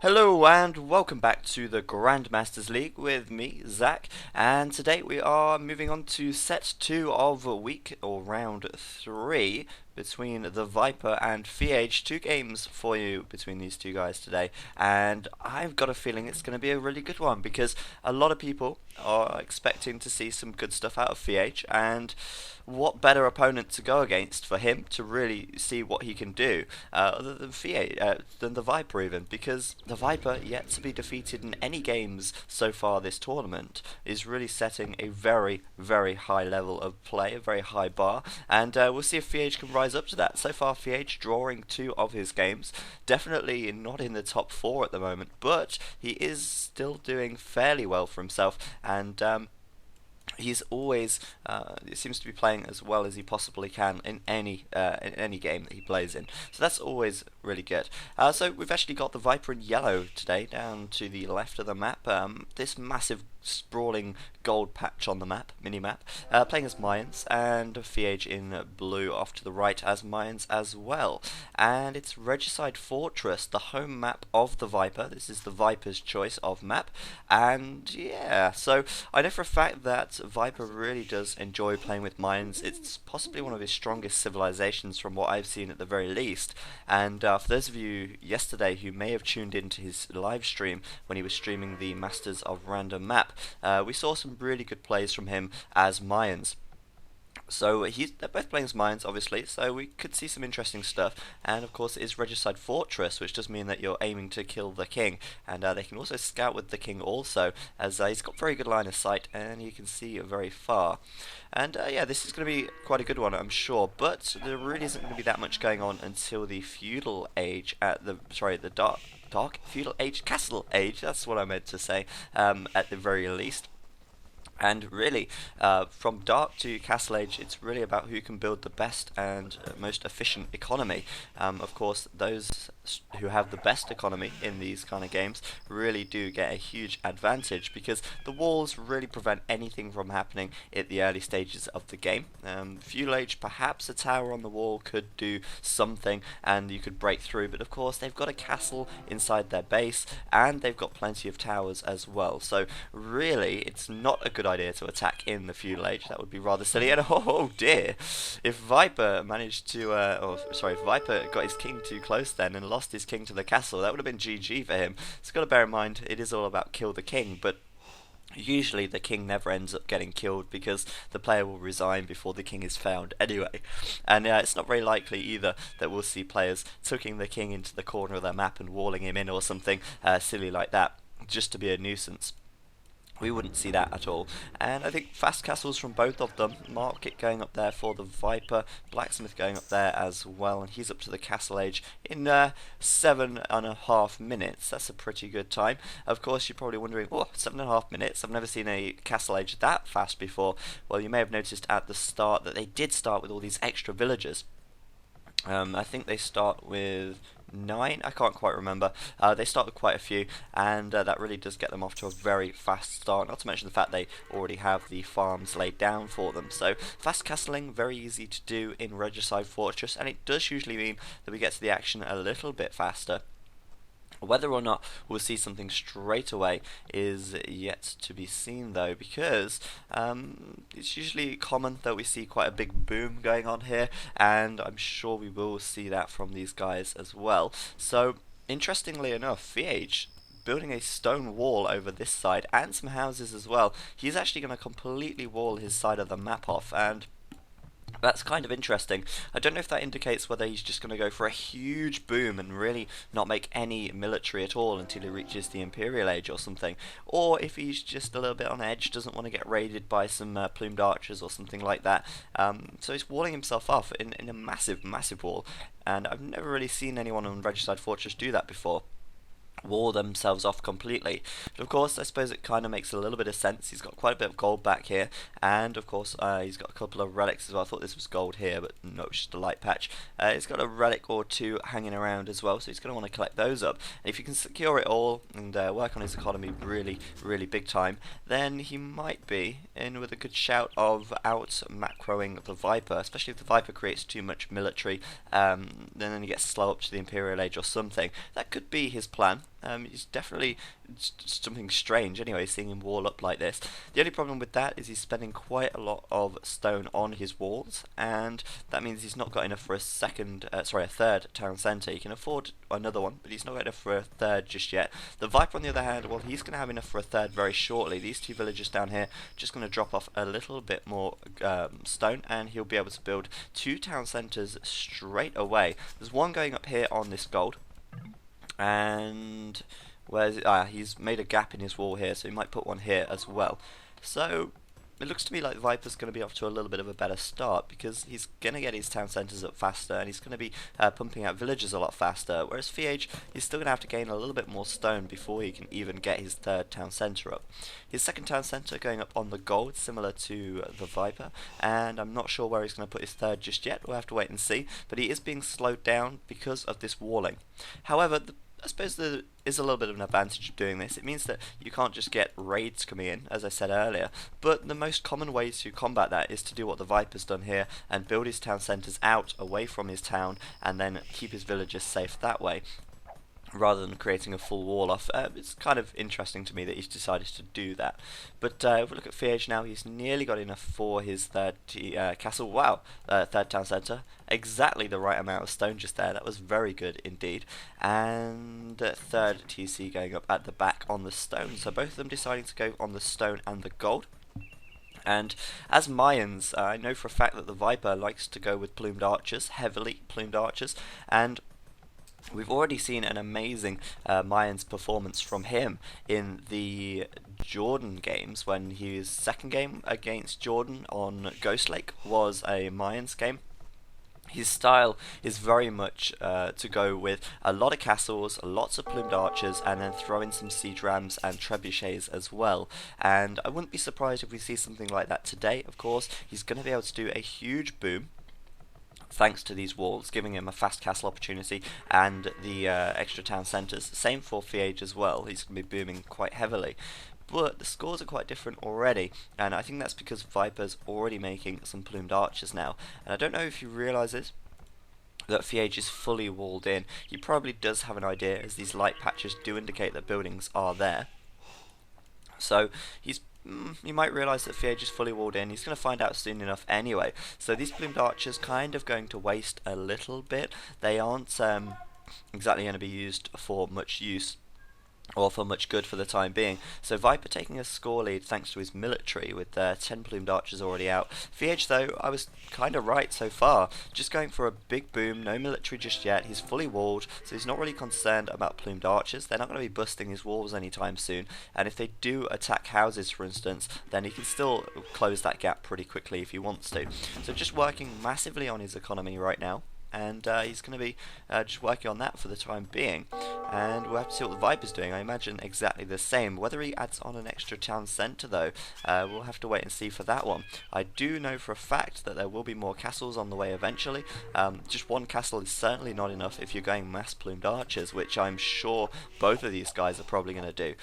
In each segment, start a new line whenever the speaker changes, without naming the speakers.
Hello and welcome back to the Grandmasters League with me, Zach, and today we are moving on to set 2 of week or round 3 between the Viper and FeAge. 2 games for you between these two guys today, and I've got a feeling it's going to be a really good one because a lot of people are expecting to see some good stuff out of FeAge, and what better opponent to go against for him to really see what he can do other than than the Viper even, because the Viper, yet to be defeated in any games so far this tournament, is really setting a very, very high level of play, a very high bar, and we'll see if FeAge can rise up to that. So far, FeAge drawing 2 of his games, definitely not in the top 4 at the moment, but he is still doing fairly well for himself, and he's always it seems to be playing as well as he possibly can in any game that he plays in. So that's always really good. So we've actually got the Viper in yellow today, down to the left of the map. This massive sprawling gold patch on the map, mini-map, playing as Mayans, and FeAge in blue off to the right as Mayans as well. And it's Regicide Fortress, the home map of the Viper. This is the Viper's choice of map, and yeah, so I know for a fact that Viper really does enjoy playing with Mayans. It's possibly one of his strongest civilizations from what I've seen at the very least, and for those of you yesterday who may have tuned into his live stream when he was streaming the Masters of Random map, we saw some really good plays from him as Mayans. So they're both playing as Mayans, obviously, so we could see some interesting stuff. And of course it is Regicide Fortress, which does mean that you're aiming to kill the king, and they can also scout with the king also, as he's got very good line of sight and you can see very far. And yeah, this is going to be quite a good one, I'm sure, but there really isn't going to be that much going on until the feudal age the dark feudal age, castle age, that's what I meant to say, at the very least. And really, from Dark to Castle Age, it's really about who can build the best and most efficient economy. Of course, those who have the best economy in these kind of games really do get a huge advantage, because the walls really prevent anything from happening at the early stages of the game. Feudal Age, perhaps a tower on the wall could do something and you could break through, but of course they've got a castle inside their base and they've got plenty of towers as well. So really, it's not a good idea to attack in the feudal age. That would be rather silly. And oh dear, if Viper managed to, if Viper got his king too close then and lost his king to the castle, that would have been GG for him. So got to bear in mind, it is all about kill the king, but usually the king never ends up getting killed because the player will resign before the king is found anyway. And it's not very likely either that we'll see players tucking the king into the corner of their map and walling him in or something silly like that, just to be a nuisance. We wouldn't see that at all. And I think fast castles from both of them. Market going up there for the Viper, Blacksmith going up there as well, and he's up to the castle age in 7.5 minutes. That's a pretty good time. Of course, you're probably wondering, 7.5 minutes? I've never seen a castle age that fast before. Well, you may have noticed at the start that they did start with all these extra villagers. I think they start with 9, I can't quite remember. They start with quite a few, and that really does get them off to a very fast start, not to mention the fact they already have the farms laid down for them. So fast castling, very easy to do in Regicide Fortress, and it does usually mean that we get to the action a little bit faster. Whether or not we'll see something straight away is yet to be seen, though, because it's usually common that we see quite a big boom going on here, and I'm sure we will see that from these guys as well. So, interestingly enough, FeAge building a stone wall over this side and some houses as well. He's actually going to completely wall his side of the map off, and that's kind of interesting. I don't know if that indicates whether he's just going to go for a huge boom and really not make any military at all until he reaches the Imperial age or something, or if he's just a little bit on edge, doesn't want to get raided by some plumed archers or something like that. So he's walling himself off in a massive, massive wall, and I've never really seen anyone on Regicide Fortress do that before. Wall themselves off completely. But of course, I suppose it kind of makes a little bit of sense. He's got quite a bit of gold back here, and of course he's got a couple of relics as well. I thought this was gold here, but no, it's just a light patch. He's got a relic or two hanging around as well, so he's going to want to collect those up. And if he can secure it all and work on his economy really, really big time, then he might be in with a good shout of out macroing the Viper, especially if the Viper creates too much military, then he gets slow up to the Imperial age or something. That could be his plan. It's definitely something strange anyway, seeing him wall up like this. The only problem with that is he's spending quite a lot of stone on his walls, and that means he's not got enough for a third town centre. He can afford another one, but he's not got enough for a third just yet. The Viper, on the other hand, well, he's going to have enough for a third very shortly. These two villagers down here just going to drop off a little bit more stone, and he'll be able to build 2 town centres straight away. There's one going up here on this gold, and where's it? He's made a gap in his wall here, so he might put one here as well. So it looks to me like Viper's going to be off to a little bit of a better start, because he's going to get his town centres up faster, and he's going to be pumping out villagers a lot faster, whereas FeAge, he's still going to have to gain a little bit more stone before he can even get his third town centre up. His second town centre going up on the gold, similar to the Viper, and I'm not sure where he's going to put his third just yet. We'll have to wait and see, but he is being slowed down because of this walling. However, I suppose there is a little bit of an advantage of doing this. It means that you can't just get raids coming in, as I said earlier, but the most common way to combat that is to do what the Viper's done here and build his town centres out away from his town, and then keep his villagers safe that way, rather than creating a full wall off. It's kind of interesting to me that he's decided to do that. But if we look at FeAge now, he's nearly got enough for his third castle. Wow, third town centre. Exactly the right amount of stone just there. That was very good indeed. And third TC going up at the back on the stone. So both of them deciding to go on the stone and the gold. And as Mayans, I know for a fact that the Viper likes to go with plumed archers, heavily plumed archers, and we've already seen an amazing Mayans performance from him in the Jordan games, when his second game against Jordan on Ghost Lake was a Mayans game. His style is very much to go with a lot of castles, lots of plumed archers, and then throw in some siege rams and trebuchets as well. And I wouldn't be surprised if we see something like that today. Of course, he's going to be able to do a huge boom thanks to these walls, giving him a fast castle opportunity and the extra town centres. Same for FeAge as well. He's going to be booming quite heavily. But the scores are quite different already, and I think that's because Viper's already making some plumed archers now. And I don't know if you realise this, that FeAge is fully walled in. He probably does have an idea, as these light patches do indicate that buildings are there. So you might realise that FeAge is fully walled in. He's going to find out soon enough anyway. So these plumed archers kind of going to waste a little bit. They aren't exactly going to be used for much use, or for much good for the time being. So Viper taking a score lead thanks to his military, with 10 plumed archers already out. FeAge, though, I was kind of right so far. Just going for a big boom, no military just yet. He's fully walled, so he's not really concerned about plumed archers. They're not going to be busting his walls anytime soon, and if they do attack houses, for instance, then he can still close that gap pretty quickly if he wants to. So just working massively on his economy right now, and he's going to be just working on that for the time being. And we'll have to see what the Viper's doing. I imagine exactly the same. Whether he adds on an extra town centre, though, we'll have to wait and see for that one. I do know for a fact that there will be more castles on the way eventually. Just one castle is certainly not enough if you're going mass plumed archers, which I'm sure both of these guys are probably going to do.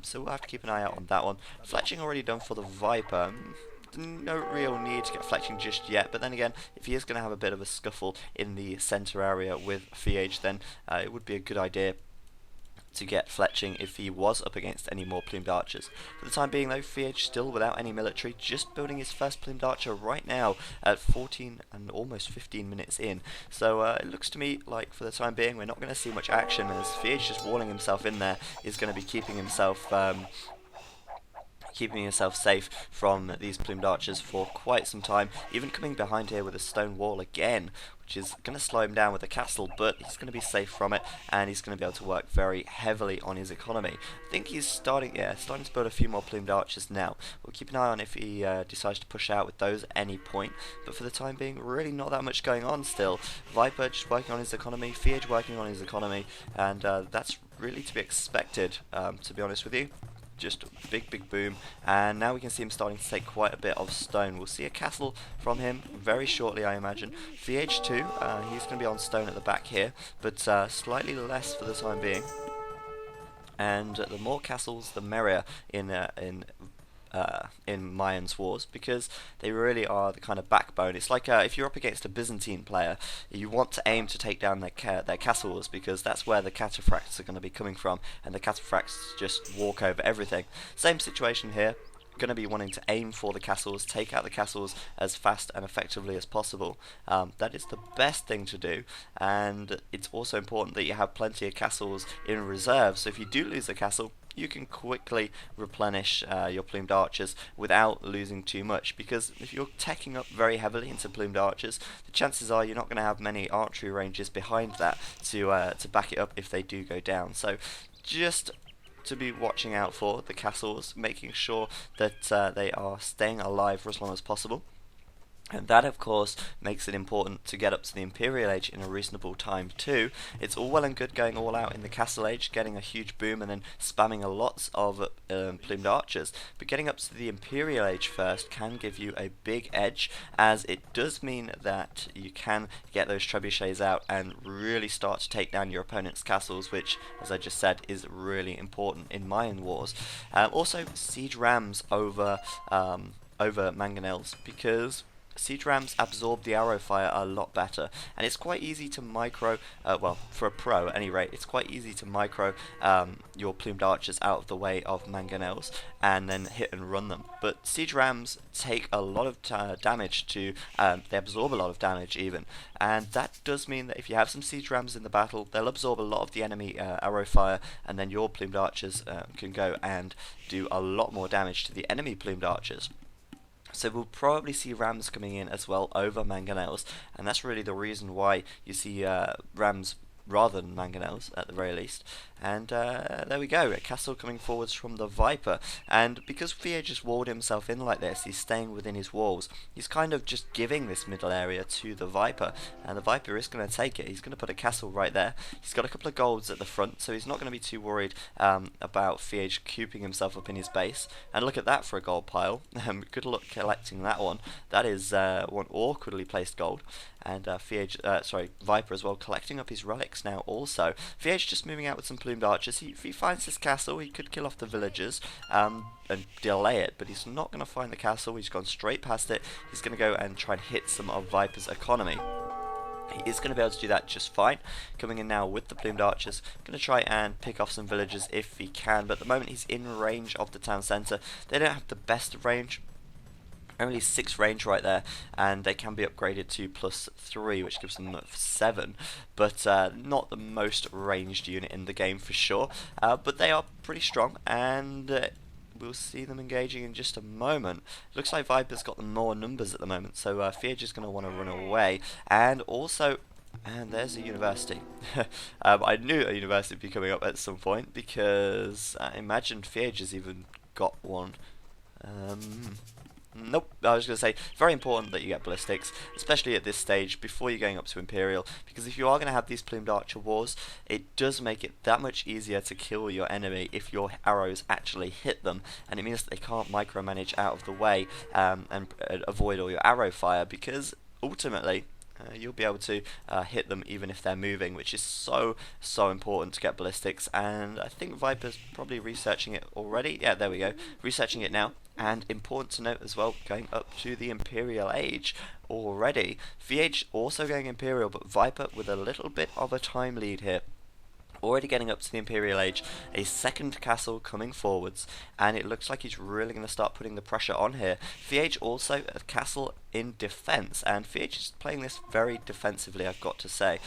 So we'll have to keep an eye out on that one. Fletching already done for the Viper. No real need to get Fletching just yet, but then again, if he is going to have a bit of a scuffle in the centre area with FeAge, then it would be a good idea to get Fletching if he was up against any more plumed archers. For the time being, though, FeAge still without any military, just building his first plumed archer right now at 14 and almost 15 minutes in. So it looks to me like for the time being we're not going to see much action, as FeAge just walling himself in there is going to be keeping himself safe from these plumed archers for quite some time, even coming behind here with a stone wall again, which is going to slow him down with the castle, but he's going to be safe from it, and he's going to be able to work very heavily on his economy. I think he's starting to build a few more plumed archers now. We'll keep an eye on if he decides to push out with those at any point, but for the time being, really not that much going on still. Viper just working on his economy, FeAge working on his economy, and that's really to be expected, to be honest with you. Just big boom, and now we can see him starting to take quite a bit of stone. We'll see a castle from him very shortly, I imagine. FeAge too, he's going to be on stone at the back here, but slightly less for the time being. And the more castles, the merrier in in Mayans wars, because they really are the kind of backbone. It's like if you're up against a Byzantine player, you want to aim to take down their castles, because that's where the cataphracts are going to be coming from, and the cataphracts just walk over everything. Same situation here. Going to be wanting to aim for the castles, take out the castles as fast and effectively as possible. That is the best thing to do, and it's also important that you have plenty of castles in reserve, so if you do lose a castle, you can quickly replenish your plumed archers without losing too much, because if you're teching up very heavily into plumed archers, the chances are you're not going to have many archery ranges behind that to back it up if they do go down. So just to be watching out for the castles, making sure that they are staying alive for as long as possible. And that, of course, makes it important to get up to the Imperial Age in a reasonable time too. It's all well and good going all out in the Castle Age, getting a huge boom and then spamming a lot of plumed archers, but getting up to the Imperial Age first can give you a big edge, as it does mean that you can get those trebuchets out and really start to take down your opponent's castles, which, as I just said, is really important in Mayan wars. Also, siege rams over mangonels, because siege rams absorb the arrow fire a lot better, and it's quite easy to micro, well, for a pro at any rate, it's quite easy to micro your plumed archers out of the way of mangonels and then hit and run them. But siege rams take a lot of damage to, they absorb a lot of damage even, and that does mean that if you have some siege rams in the battle, they'll absorb a lot of the enemy arrow fire, and then your plumed archers can go and do a lot more damage to the enemy plumed archers. So we'll probably see rams coming in as well over mangonels, and that's really the reason why you see rams rather than mangonels at the very least. And there we go, a castle coming forwards from the Viper, and because FeAge has walled himself in like this, he's staying within his walls, he's kind of just giving this middle area to the Viper, and the Viper is going to take it. He's going to put a castle right there. He's got a couple of golds at the front, so he's not going to be too worried about FeAge cooping himself up in his base. And look at that for a gold pile. Good luck collecting that one. That is one awkwardly placed gold. And Viper as well, collecting up his relics now also. FeAge just moving out with some plumed archers. If he finds this castle, he could kill off the villagers and delay it, but he's not going to find the castle. He's gone straight past it. He's going to go and try and hit some of Viper's economy. He is going to be able to do that just fine. Coming in now with the plumed archers, going to try and pick off some villagers if he can, but at the moment he's in range of the town centre. They don't have the best range. Only 6 range right there, and they can be upgraded to +3, which gives them 7, but not the most ranged unit in the game for sure, but they are pretty strong, and we'll see them engaging in just a moment. Looks like Viper's got more numbers at the moment, so FeAge is going to want to run away, and also, and there's a university. I knew a university would be coming up at some point, because I imagine FeAge has even got one. Nope, I was going to say, very important that you get ballistics, especially at this stage before you're going up to Imperial, because if you are going to have these plumed archer wars, it does make it that much easier to kill your enemy if your arrows actually hit them, and it means that they can't micromanage out of the way and avoid all your arrow fire, because ultimately you'll be able to hit them even if they're moving, which is so important to get ballistics. And I think Viper's probably researching it already. Yeah, there we go, researching it now. And important to note as well, going up to the Imperial Age already. FeAge also going Imperial, but Viper with a little bit of a time lead here. Already getting up to the Imperial Age, a second castle coming forwards, and it looks like he's really going to start putting the pressure on here. FeAge also a castle in defense, and FeAge is playing this very defensively, I've got to say.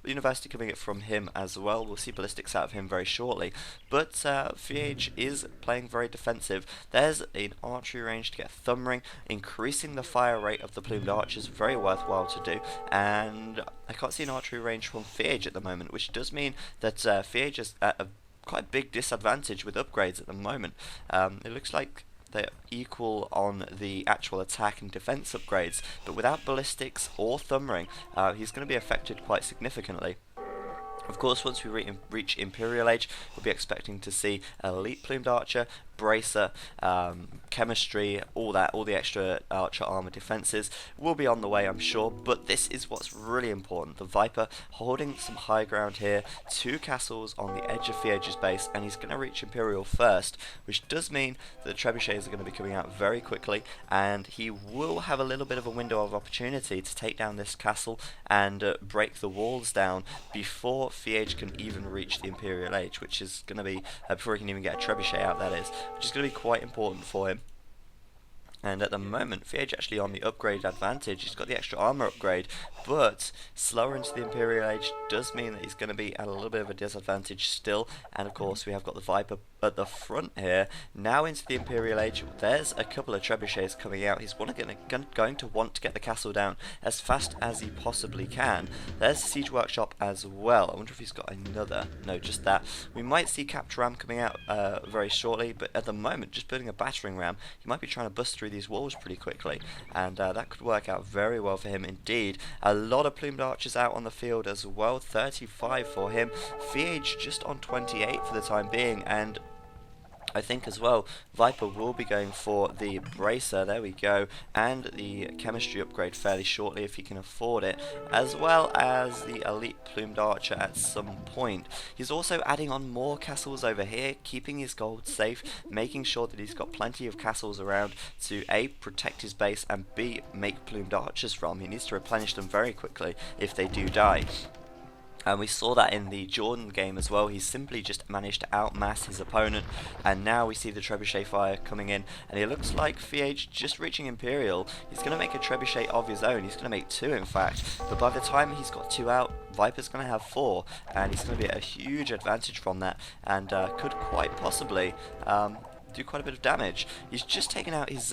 University coming it from him as well. We'll see ballistics out of him very shortly, but FeAge is playing very defensive. There's an archery range to get thumb ring, increasing the fire rate of the plumed archers, very worthwhile to do, and I can't see an archery range from FeAge at the moment, which does mean that FeAge is at a quite big disadvantage with upgrades at the moment. It looks like they're equal on the actual attack and defense upgrades, but without ballistics or thumb ring, he's going to be affected quite significantly. Of course, once we reach Imperial Age, we'll be expecting to see Elite Plumed Archer, bracer, chemistry, all the extra archer armor defenses will be on the way, I'm sure. But this is what's really important. The Viper holding some high ground here, 2 castles on the edge of FeAge's base, and he's going to reach Imperial first, which does mean that the trebuchets are going to be coming out very quickly, and he will have a little bit of a window of opportunity to take down this castle and break the walls down before FeAge can even reach the Imperial Age, which is going to be, before he can even get a trebuchet out, that is, which is going to be quite important for him. And at the moment, FeAge actually on the upgrade advantage. He's got the extra armor upgrade, but slower into the Imperial Age does mean that he's going to be at a little bit of a disadvantage still. And of course, we have got the Viper at the front here. Now into the Imperial Age, there's a couple of trebuchets coming out. He's going to want to get the castle down as fast as he possibly can. There's the Siege Workshop as well. I wonder if he's got another. No, just that. We might see Capture Ram coming out very shortly, but at the moment, just building a battering ram, he might be trying to bust through these walls pretty quickly, and that could work out very well for him indeed. A lot of Plumed archers out on the field as well, 35 for him. FeAge just on 28 for the time being, and I think as well, Viper will be going for the bracer, there we go, and the chemistry upgrade fairly shortly if he can afford it, as well as the elite plumed archer at some point. He's also adding on more castles over here, keeping his gold safe, making sure that he's got plenty of castles around to A, protect his base, and B, make plumed archers from. He needs to replenish them very quickly if they do die. And we saw that in the Jordan game as well. He simply just managed to outmass his opponent, and now we see the trebuchet fire coming in, and it looks like FeAge just reaching Imperial. He's going to make a trebuchet of his own. He's going to make 2 in fact, but by the time he's got 2 out, Viper's going to have 4, and he's going to be at a huge advantage from that, and could quite possibly do quite a bit of damage. He's just taken out his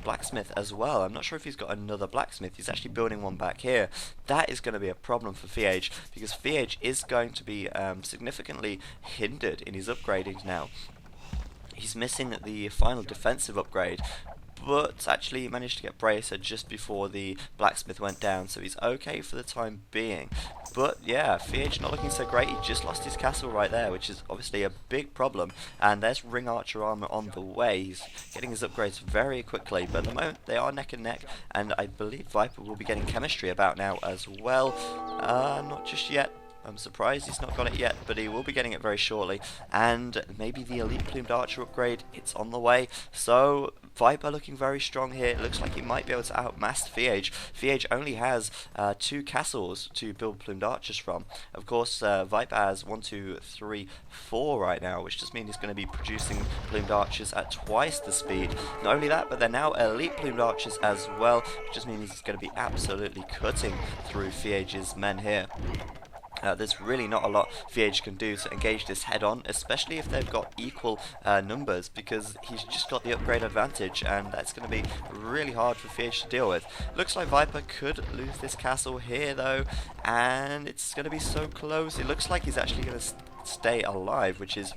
blacksmith as well. I'm not sure if he's got another blacksmith. He's actually building one back here. That is going to be a problem for FeAge, because FeAge is going to be significantly hindered in his upgrading now. He's missing the final defensive upgrade, but actually he managed to get bracer just before the blacksmith went down, so he's okay for the time being. But yeah, FeAge not looking so great. He just lost his castle right there, which is obviously a big problem. And there's ring archer armor on the way. He's getting his upgrades very quickly, but at the moment they are neck and neck, and I believe Viper will be getting chemistry about now as well. Not just yet. I'm surprised he's not got it yet, but he will be getting it very shortly. And maybe the elite plumed archer upgrade, it's on the way. So Viper looking very strong here. It looks like he might be able to outmass FeAge. FeAge only has 2 castles to build plumed archers from. Of course, Viper has 1, 2, 3, 4 right now, which just means he's going to be producing plumed archers at twice the speed. Not only that, but they're now elite plumed archers as well, which just means he's going to be absolutely cutting through FeAge's men here. There's really not a lot FeAge can do to engage this head on, especially if they've got equal numbers, because he's just got the upgrade advantage, and that's going to be really hard for FeAge to deal with. Looks like Viper could lose this castle here though, and it's going to be so close. It looks like he's actually going to stay alive, which is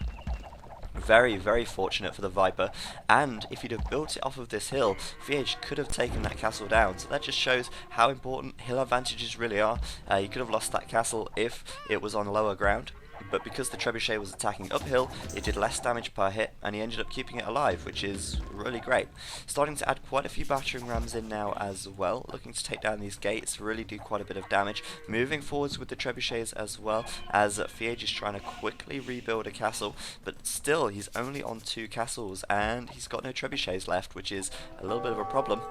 very, very fortunate for the Viper, and if he'd have built it off of this hill, FeAge could have taken that castle down. So that just shows how important hill advantages really are. He could have lost that castle if it was on lower ground, but because the trebuchet was attacking uphill, it did less damage per hit, and he ended up keeping it alive, which is really great. Starting to add quite a few battering rams in now as well, looking to take down these gates, really do quite a bit of damage. Moving forwards with the trebuchets as well, as FeAge is trying to quickly rebuild a castle, but still he's only on 2 castles, and he's got no trebuchets left, which is a little bit of a problem.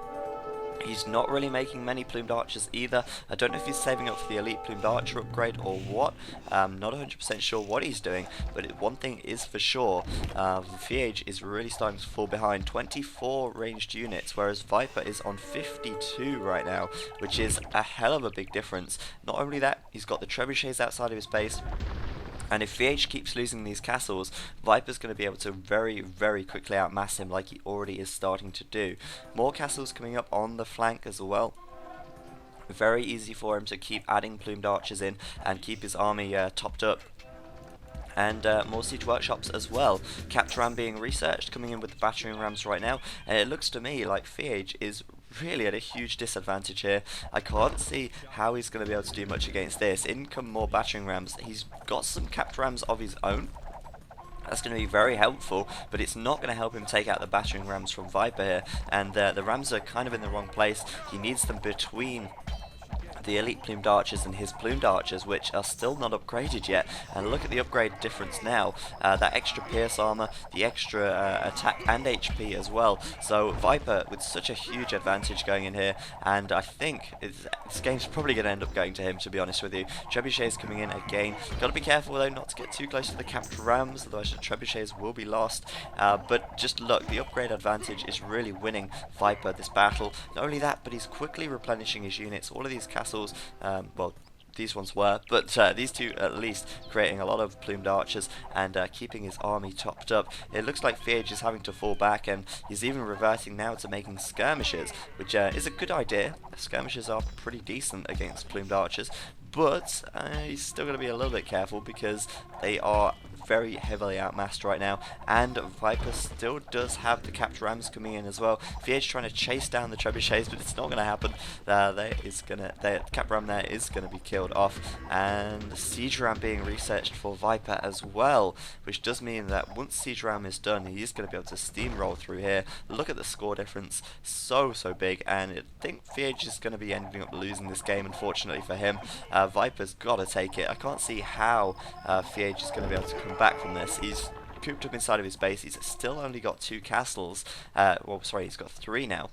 He's not really making many plumed archers either. I don't know if he's saving up for the elite plumed archer upgrade or what. Not 100% sure what he's doing, but one thing is for sure, FeAge is really starting to fall behind. 24 ranged units, whereas Viper is on 52 right now, which is a hell of a big difference. Not only that, he's got the trebuchets outside of his base, and if FeAge keeps losing these castles, Viper's going to be able to very, very quickly outmass him like he already is starting to do. More castles coming up on the flank as well. Very easy for him to keep adding plumed archers in and keep his army topped up. And more siege workshops as well. Capture Ram being researched, coming in with the battering rams right now, and it looks to me like FeAge is really at a huge disadvantage here. I can't see how he's going to be able to do much against this. In come more battering rams. He's got some capture rams of his own, That's going to be very helpful, but it's not going to help him take out the battering rams from Viper here, and the rams are kind of in the wrong place. He needs them between the elite plumed archers and his plumed archers, which are still not upgraded yet. And look at the upgrade difference now, that extra pierce armor, the extra attack and HP as well. So Viper with such a huge advantage going in here, and I think this game's probably going to end up going to him, to be honest with you. Trebuchets coming in again. Got to be careful though not to get too close to the capped rams, otherwise the trebuchets will be lost. But just look, the upgrade advantage is really winning Viper this battle. Not only that, but he's quickly replenishing his units. All of these castles, well, these ones were, but these two at least creating a lot of plumed archers and keeping his army topped up. It looks like FeAge is having to fall back, and he's even reverting now to making skirmishes, which is a good idea. Skirmishes are pretty decent against plumed archers, but he's still going to be a little bit careful because they are very heavily outmassed right now, and Viper still does have the capped rams coming in as well. FeAge trying to chase down the trebuchets, but it's not going to happen. The capped ram there is going to be killed off, and the siege ram being researched for Viper as well, which does mean that once siege ram is done, he is going to be able to steamroll through here. Look at the score difference, so big, and I think FeAge is going to be ending up losing this game, unfortunately for him. Viper's got to take it. I can't see how FeAge is going to be able to come back from this. He's cooped up inside of his base. He's still only got 2 castles. Well, sorry, he's got 3 now.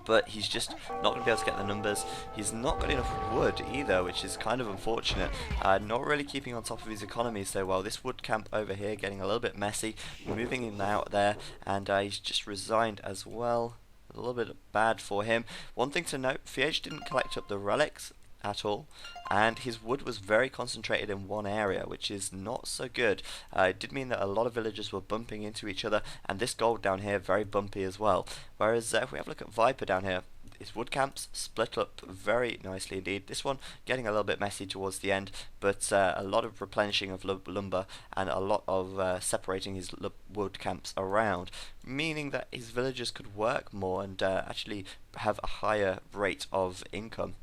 But he's just not going to be able to get the numbers. He's not got enough wood either, which is kind of unfortunate. Not really keeping on top of his economy so well. This wood camp over here getting a little bit messy. Moving him out there, and he's just resigned as well. A little bit bad for him. One thing to note, FeAge didn't collect up the relics at all, and his wood was very concentrated in one area, which is not so good. It did mean that a lot of villagers were bumping into each other, and this gold down here very bumpy as well. Whereas if we have a look at Viper down here, his wood camps split up very nicely indeed. This one getting a little bit messy towards the end, but a lot of replenishing of lumber and a lot of separating his wood camps around, meaning that his villagers could work more and actually have a higher rate of income.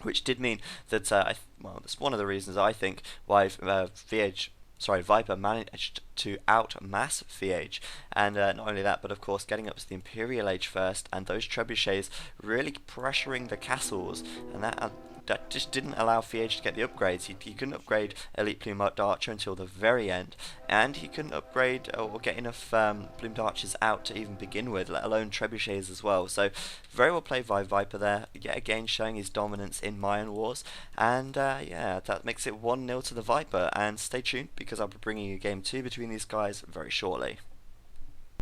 Which did mean that, well, that's one of the reasons I think why Viper managed to outmass FeAge, and not only that, but of course getting up to the Imperial age first, and those trebuchets really pressuring the castles, and that just didn't allow FeAge to get the upgrades. He couldn't upgrade Elite Plumed Archer until the very end, and he couldn't upgrade or get enough Plumed Archers out to even begin with, let alone trebuchets as well. So very well played by Viper there, yet again showing his dominance in Mayan Wars, and yeah, that makes it 1-0 to the Viper, and stay tuned because I'll be bringing you game 2 between these guys very shortly.